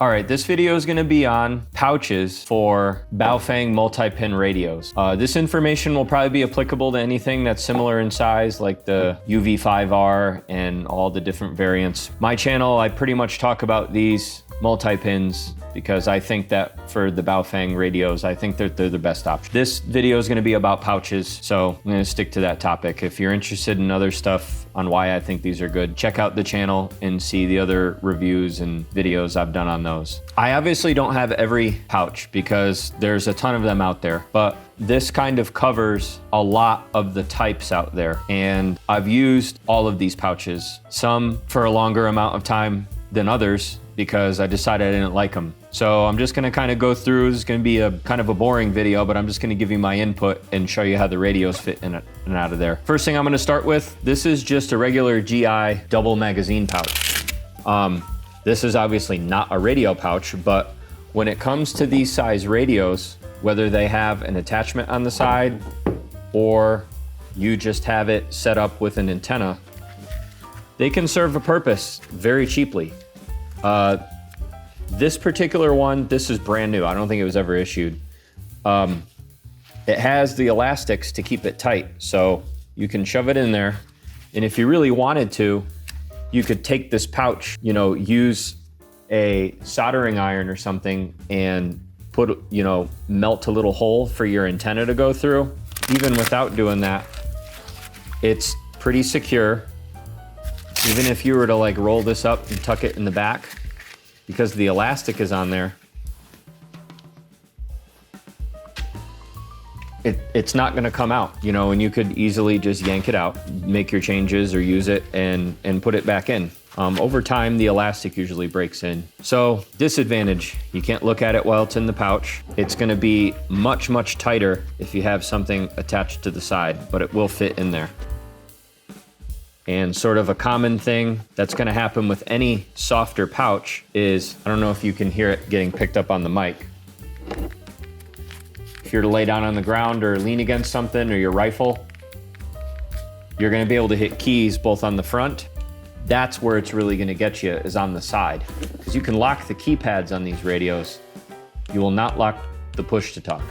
All right, this video is gonna be on pouches for Baofeng Multipin radios. This information will probably be applicable to anything that's similar in size, like the UV5R and all the different variants. My channel, I pretty much talk about these multi-pins because I think that for the Baofeng radios, I think that they're the best option. This video is gonna be about pouches, so I'm gonna stick to that topic. If you're interested in other stuff on why I think these are good, check out the channel and see the other reviews and videos I've done on those. I obviously don't have every pouch because there's a ton of them out there, but this kind of covers a lot of the types out there. And I've used all of these pouches, some for a longer amount of time than others, because I decided I didn't like them. So I'm just gonna kind of go through, this is gonna be a kind of a boring video, but I'm just gonna give you my input and show you how the radios fit in and out of there. First thing I'm gonna start with, this is just a regular GI double magazine pouch. This is obviously not a radio pouch, but when it comes to these size radios, whether they have an attachment on the side or you just have it set up with an antenna, they can serve a purpose very cheaply. This particular one, this is brand new. I don't think it was ever issued. It has the elastics to keep it tight, so you can shove it in there. And if you really wanted to, you could take this pouch, you know, use a soldering iron or something and put, you know, melt a little hole for your antenna to go through. Even without doing that, it's pretty secure. Even if you were to like roll this up and tuck it in the back, because the elastic is on there, it's not gonna come out, you know, and you could easily just yank it out, make your changes or use it and put it back in. Over time, the elastic usually breaks in. So disadvantage, you can't look at it while it's in the pouch. It's gonna be much, much tighter if you have something attached to the side, but it will fit in there. And sort of a common thing that's gonna happen with any softer pouch is, I don't know if you can hear it getting picked up on the mic. If you're to lay down on the ground or lean against something or your rifle, you're gonna be able to hit keys both on the front. That's where it's really gonna get you, is on the side. Because you can lock the keypads on these radios. You will not lock the push to talk.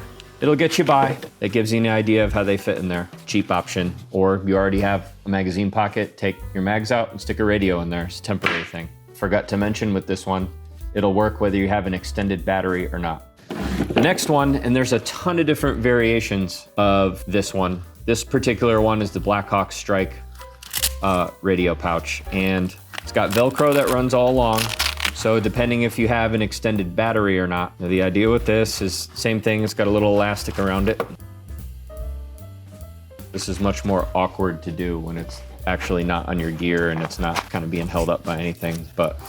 It'll get you by. It gives you an idea of how they fit in there. Cheap option. Or you already have a magazine pocket, take your mags out and stick a radio in there. It's a temporary thing. Forgot to mention with this one, it'll work whether you have an extended battery or not. The next one, and there's a ton of different variations of this one. This particular one is the Blackhawk Strike radio pouch, and it's got Velcro that runs all along. So depending if you have an extended battery or not. Now, the idea with this is same thing, it's got a little elastic around it. This is much more awkward to do when it's actually not on your gear and it's not kind of being held up by anything, but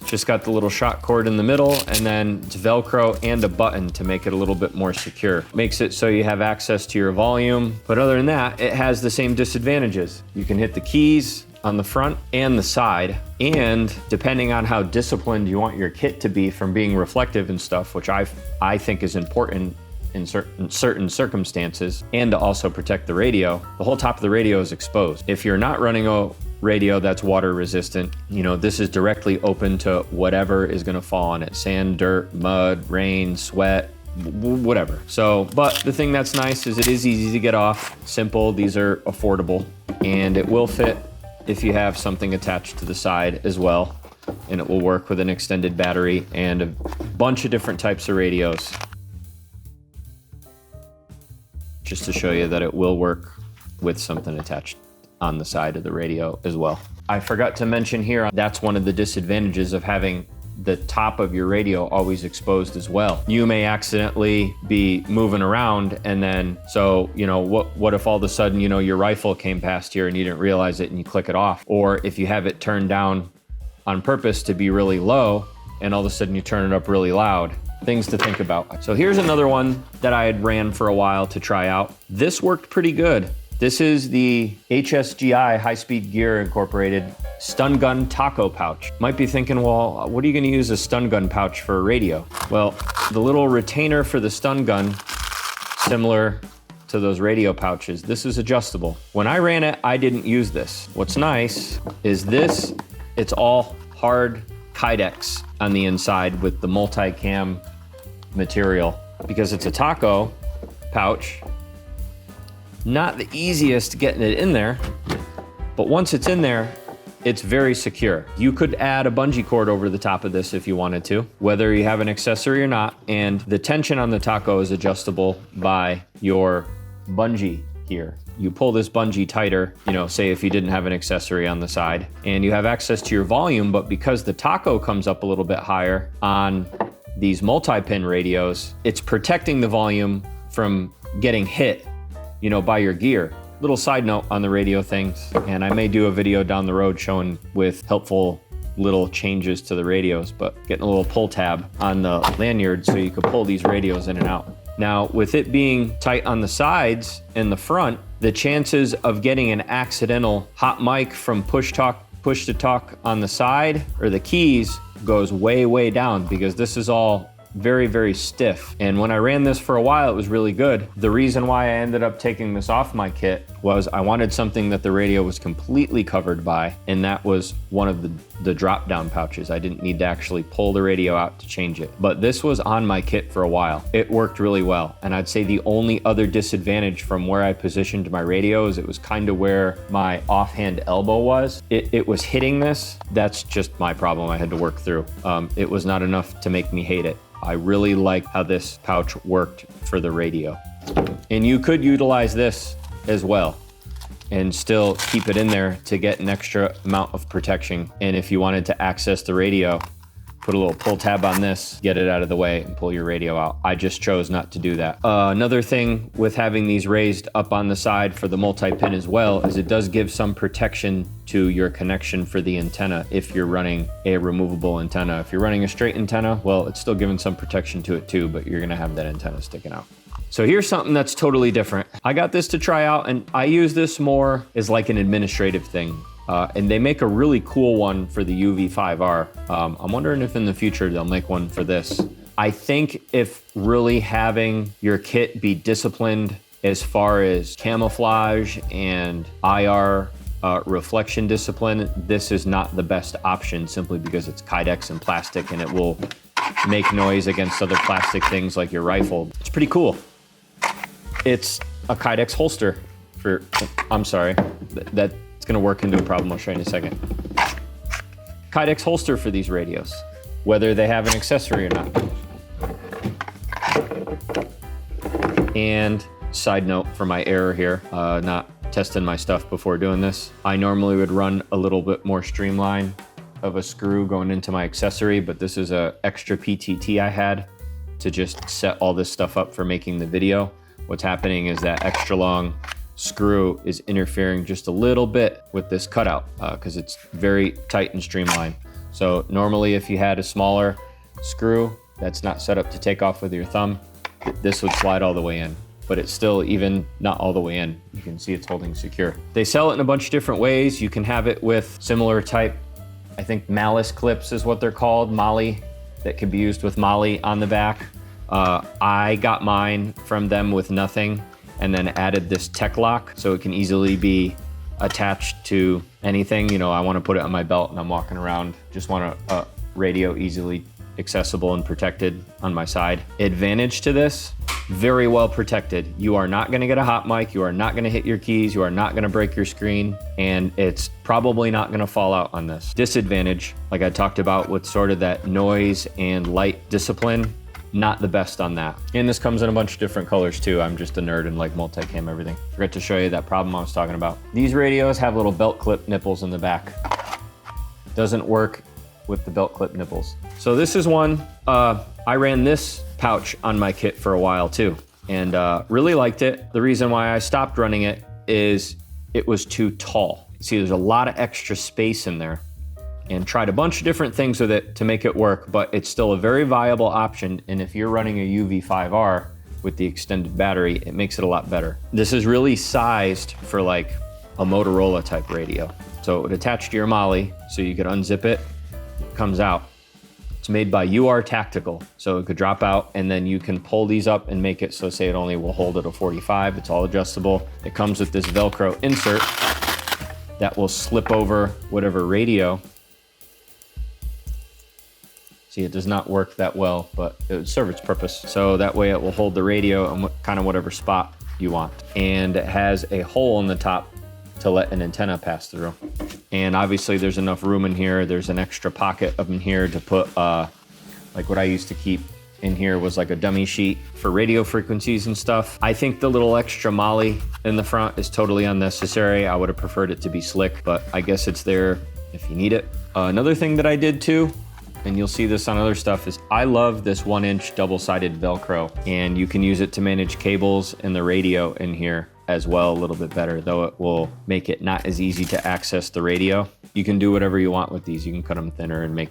just got the little shot cord in the middle, and then it's Velcro and a button to make it a little bit more secure. Makes it so you have access to your volume, but other than that, it has the same disadvantages. You can hit the keys on the front and the side, and depending on how disciplined you want your kit to be from being reflective and stuff, which I think is important in certain circumstances, and to also protect the radio, the whole top of the radio is exposed. If you're not running a radio that's water resistant, you know, this is directly open to whatever is gonna fall on it. Sand, dirt, mud, rain, sweat, whatever. So, but the thing that's nice is it is easy to get off, simple, these are affordable, and it will fit if you have something attached to the side as well, and it will work with an extended battery and a bunch of different types of radios. Just to show you that it will work with something attached on the side of the radio as well. I forgot to mention here, that's one of the disadvantages of having the top of your radio always exposed as well. You may accidentally be moving around, and then, so, you know, what if all of a sudden, you know, your rifle came past here and you didn't realize it and you click it off? Or if you have it turned down on purpose to be really low and all of a sudden you turn it up really loud. Things to think about. So here's another one that I had ran for a while to try out. This worked pretty good. This is the HSGI High-Speed Gear Incorporated stun gun taco pouch. Might be thinking, well, what are you gonna use a stun gun pouch for a radio? Well, the little retainer for the stun gun, similar to those radio pouches, this is adjustable. When I ran it, I didn't use this. What's nice is this, it's all hard Kydex on the inside with the multicam material. Because it's a taco pouch, not the easiest getting it in there, but once it's in there, it's very secure. You could add a bungee cord over the top of this if you wanted to, whether you have an accessory or not. And the tension on the taco is adjustable by your bungee here. You pull this bungee tighter, you know, say if you didn't have an accessory on the side, and you have access to your volume, but because the taco comes up a little bit higher on these multi-pin radios, it's protecting the volume from getting hit, you know, by your gear. Little side note on the radio things, and I may do a video down the road showing with helpful little changes to the radios, but getting a little pull tab on the lanyard so you can pull these radios in and out. Now, with it being tight on the sides and the front, the chances of getting an accidental hot mic from push to talk on the side or the keys goes way, way down, because this is all very, very stiff. And when I ran this for a while, it was really good. The reason why I ended up taking this off my kit was I wanted something that the radio was completely covered by, and that was one of the drop down pouches. I didn't need to actually pull the radio out to change it. But this was on my kit for a while. It worked really well. And I'd say the only other disadvantage from where I positioned my radio is it was kind of where my offhand elbow was. It was hitting this. That's just my problem I had to work through. It was not enough to make me hate it. I really like how this pouch worked for the radio. And you could utilize this as well and still keep it in there to get an extra amount of protection. And if you wanted to access the radio, put a little pull tab on this, get it out of the way and pull your radio out. I just chose not to do that. Another thing with having these raised up on the side for the multi-pin as well is it does give some protection to your connection for the antenna if you're running a removable antenna. If you're running a straight antenna, well, it's still giving some protection to it too, but you're gonna have that antenna sticking out. So here's something that's totally different. I got this to try out, and I use this more as like an administrative thing. And they make a really cool one for the UV5R. I'm wondering if in the future they'll make one for this. I think if really having your kit be disciplined as far as camouflage and IR reflection discipline, this is not the best option simply because it's Kydex and plastic and it will make noise against other plastic things like your rifle. It's pretty cool. It's a Kydex holster for, I'm sorry, it's gonna work into a problem I'll show you in a second. Kydex holster for these radios, whether they have an accessory or not. And side note for my error here, not testing my stuff before doing this. I normally would run a little bit more streamline of a screw going into my accessory, but this is a extra PTT I had to just set all this stuff up for making the video. What's happening is that extra long screw is interfering just a little bit with this cutout because it's very tight and streamlined. So normally if you had a smaller screw that's not set up to take off with your thumb, this would slide all the way in, but it's still even not all the way in. You can see it's holding secure. They sell it in a bunch of different ways. You can have it with similar type, I think malice clips is what they're called, Molly, that can be used with Molly on the back. I got mine from them with nothing and then added this tech lock so it can easily be attached to anything. You know, I want to put it on my belt and I'm walking around, just want a radio easily accessible and protected on my side. Advantage to this, very well protected. You are not going to get a hot mic, you are not going to hit your keys, you are not going to break your screen, and it's probably not going to fall out on this. Disadvantage, like I talked about with sort of that noise and light discipline, not the best on that. And this comes in a bunch of different colors too. I'm just a nerd and like multicam everything. Forgot to show you that problem I was talking about. These radios have little belt clip nipples in the back. Doesn't work with the belt clip nipples. So this is one, I ran this pouch on my kit for a while too, and really liked it. The reason why I stopped running it is it was too tall. See, there's a lot of extra space in there, and tried a bunch of different things with it to make it work, but it's still a very viable option. And if you're running a UV5R with the extended battery, it makes it a lot better. This is really sized for like a Motorola type radio. So it would attach to your Molly, so you could unzip it, it comes out. It's made by UR Tactical, so it could drop out and then you can pull these up and make it so say it only will hold at a 45, it's all adjustable. It comes with this Velcro insert that will slip over whatever radio. See, it does not work that well, but it would serve its purpose. So that way it will hold the radio in kind of whatever spot you want. And it has a hole in the top to let an antenna pass through. And obviously there's enough room in here. There's an extra pocket up in here to put, like what I used to keep in here was like a dummy sheet for radio frequencies and stuff. I think the little extra molly in the front is totally unnecessary. I would have preferred it to be slick, but I guess it's there if you need it. Another thing that I did too, and you'll see this on other stuff, is I love this 1-inch double-sided Velcro, and you can use it to manage cables and the radio in here as well a little bit better, though it will make it not as easy to access the radio. You can do whatever you want with these. You can cut them thinner and make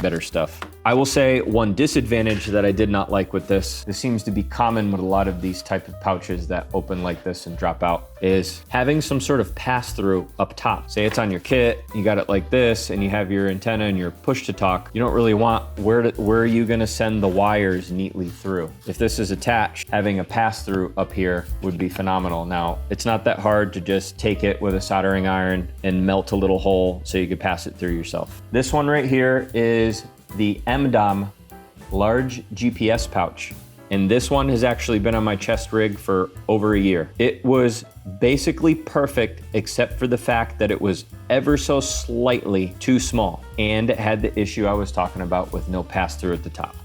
better stuff. I will say one disadvantage that I did not like with this seems to be common with a lot of these type of pouches that open like this and drop out, is having some sort of pass-through up top. Say it's on your kit, you got it like this, and you have your antenna and your push-to-talk. You don't really want, where are you gonna send the wires neatly through? If this is attached, having a pass-through up here would be phenomenal. Now, it's not that hard to just take it with a soldering iron and melt a little hole so you could pass it through yourself. This one right here is the MDOM large GPS pouch. And this one has actually been on my chest rig for over a year. It was basically perfect except for the fact that it was ever so slightly too small. And it had the issue I was talking about with no pass through at the top.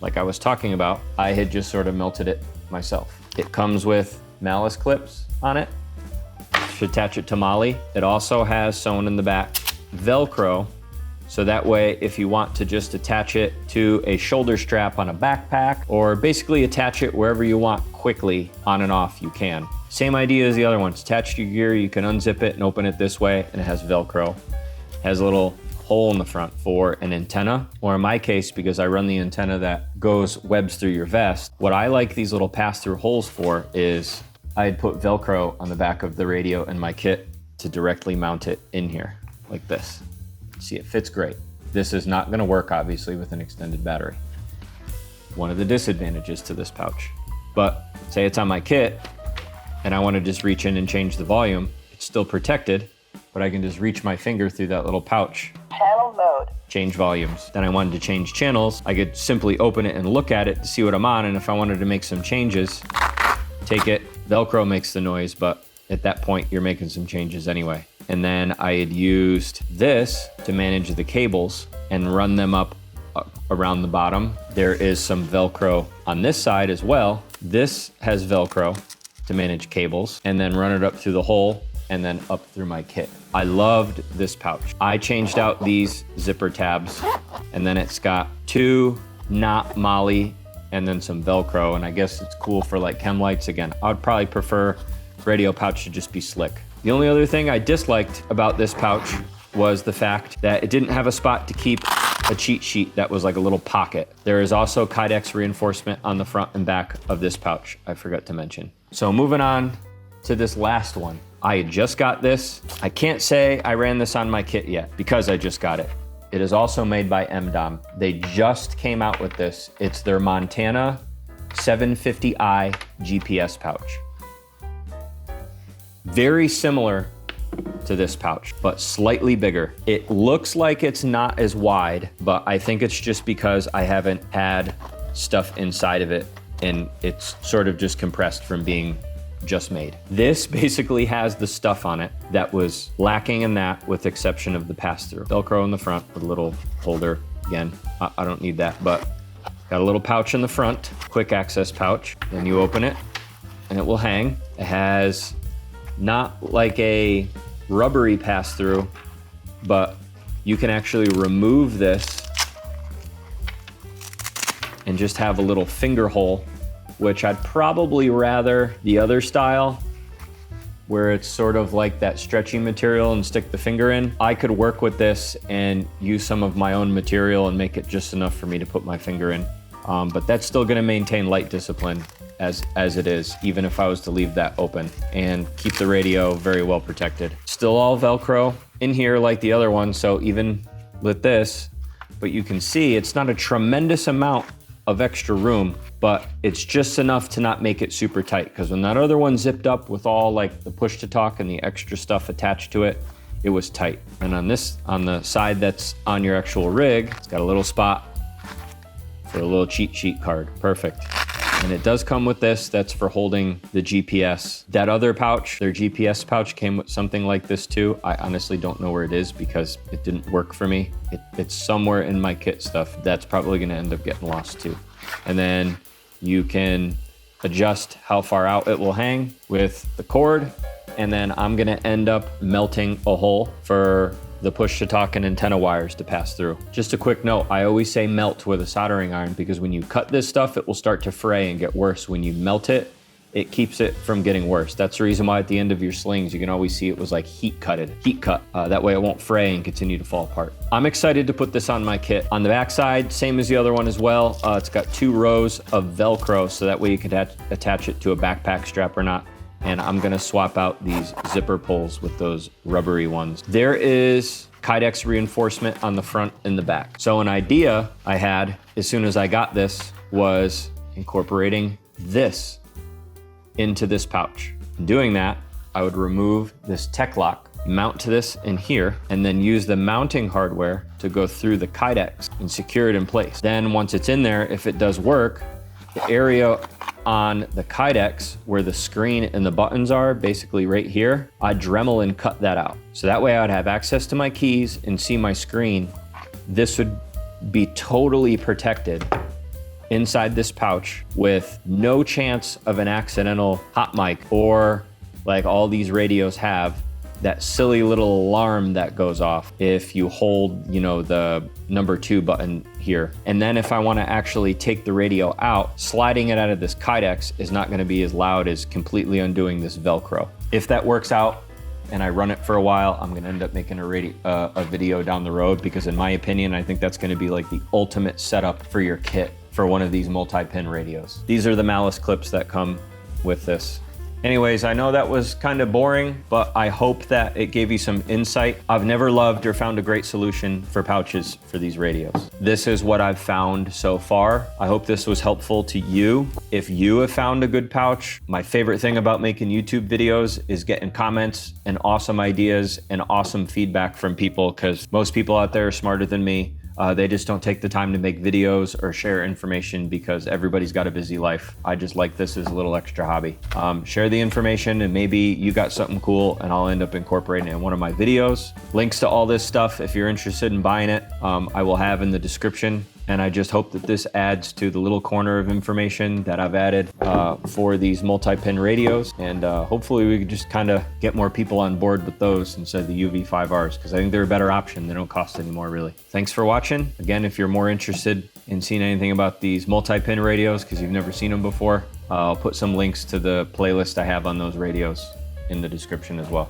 Like I was talking about, I had just sort of melted it myself. It comes with malice clips on it to attach it to Molly. It also has sewn in the back Velcro. So that way, if you want to just attach it to a shoulder strap on a backpack, or basically attach it wherever you want quickly on and off, you can. Same idea as the other ones. Attached to your gear, you can unzip it and open it this way, and it has Velcro. It has a little hole in the front for an antenna, or in my case, because I run the antenna that goes webs through your vest, what I like these little pass-through holes for is I'd put Velcro on the back of the radio in my kit to directly mount it in here, like this. See, it fits great. This is not gonna work, obviously, with an extended battery. One of the disadvantages to this pouch. But say it's on my kit, and I wanna just reach in and change the volume, it's still protected, but I can just reach my finger through that little pouch. Channel mode. Change volumes. Then I wanted to change channels, I could simply open it and look at it to see what I'm on, and if I wanted to make some changes, take it. Velcro makes the noise, but at that point, you're making some changes anyway. And then I had used this to manage the cables and run them up around the bottom. There is some Velcro on this side as well. This has Velcro to manage cables, and then run it up through the hole and then up through my kit. I loved this pouch. I changed out these zipper tabs, and then it's got 2 knot Molly and then some Velcro, and I guess it's cool for like chem lights. Again, I would probably prefer radio pouch to just be slick. The only other thing I disliked about this pouch was the fact that it didn't have a spot to keep a cheat sheet that was like a little pocket. There is also Kydex reinforcement on the front and back of this pouch, I forgot to mention. So moving on to this last one. I just got this. I can't say I ran this on my kit yet because I just got it. It is also made by MDOM. They just came out with this. It's their Montana 750i GPS pouch. Very similar to this pouch, but slightly bigger. It looks like it's not as wide, but I think it's just because I haven't had stuff inside of it and it's sort of just compressed from being just made. This basically has the stuff on it that was lacking in that, with exception of the pass-through. Velcro in the front with a little holder. Again, I don't need that, but got a little pouch in the front, quick access pouch. Then you open it and it will hang. It has not like a rubbery pass-through, but you can actually remove this and just have a little finger hole, which I'd probably rather the other style, where it's sort of like that stretchy material and stick the finger in. I could work with this and use some of my own material and make it just enough for me to put my finger in. But that's still gonna maintain light discipline as it is, even if I was to leave that open, and keep the radio very well protected. Still all Velcro in here like the other one, so even with this, but you can see it's not a tremendous amount of extra room, but it's just enough to not make it super tight, because when that other one zipped up with all like the push to talk and the extra stuff attached to it, it was tight. And on the side that's on your actual rig, it's got a little spot for a little cheat sheet card. Perfect. And it does come with this, that's for holding the GPS. That other pouch, their GPS pouch, came with something like this too. I honestly don't know where it is because it didn't work for me. It's somewhere in my kit stuff. That's probably gonna end up getting lost too. And then you can adjust how far out it will hang with the cord. And then I'm gonna end up melting a hole for the push-to-talk and antenna wires to pass through. Just a quick note, I always say melt with a soldering iron because when you cut this stuff, it will start to fray and get worse. When you melt it, it keeps it from getting worse. That's the reason why at the end of your slings, you can always see it was like heat cut. That way it won't fray and continue to fall apart. I'm excited to put this on my kit. On the back side, same as the other one as well. It's got 2 rows of Velcro, so that way you could attach it to a backpack strap or not. And I'm gonna swap out these zipper pulls with those rubbery ones. There is Kydex reinforcement on the front and the back. So an idea I had as soon as I got this was incorporating this into this pouch. In doing that, I would remove this tech lock, mount to this in here, and then use the mounting hardware to go through the Kydex and secure it in place. Then once it's in there, if it does work, the area on the Kydex where the screen and the buttons are, basically right here, I'd Dremel and cut that out. So that way I'd have access to my keys and see my screen. This would be totally protected inside this pouch with no chance of an accidental hot mic, or like all these radios have, that silly little alarm that goes off if you hold, you know, the number 2 button here. And then if I want to actually take the radio out, sliding it out of this Kydex is not going to be as loud as completely undoing this Velcro. If that works out and I run it for a while, I'm going to end up making a video down the road, because in my opinion, I think that's going to be like the ultimate setup for your kit for one of these multi-pin radios. These are the malice clips that come with this. Anyways, I know that was kind of boring, but I hope that it gave you some insight. I've never loved or found a great solution for pouches for these radios. This is what I've found so far. I hope this was helpful to you. If you have found a good pouch, my favorite thing about making YouTube videos is getting comments and awesome ideas and awesome feedback from people, because most people out there are smarter than me. They just don't take the time to make videos or share information because everybody's got a busy life. I just like this as a little extra hobby. Share the information and maybe you got something cool and I'll end up incorporating it in one of my videos. Links to all this stuff, if you're interested in buying it, I will have in the description. And I just hope that this adds to the little corner of information that I've added for these multi-pin radios. And hopefully we can just kind of get more people on board with those instead of the UV5Rs, because I think they're a better option. They don't cost any more, really. Thanks for watching. Again, if you're more interested in seeing anything about these multi-pin radios, because you've never seen them before, I'll put some links to the playlist I have on those radios in the description as well.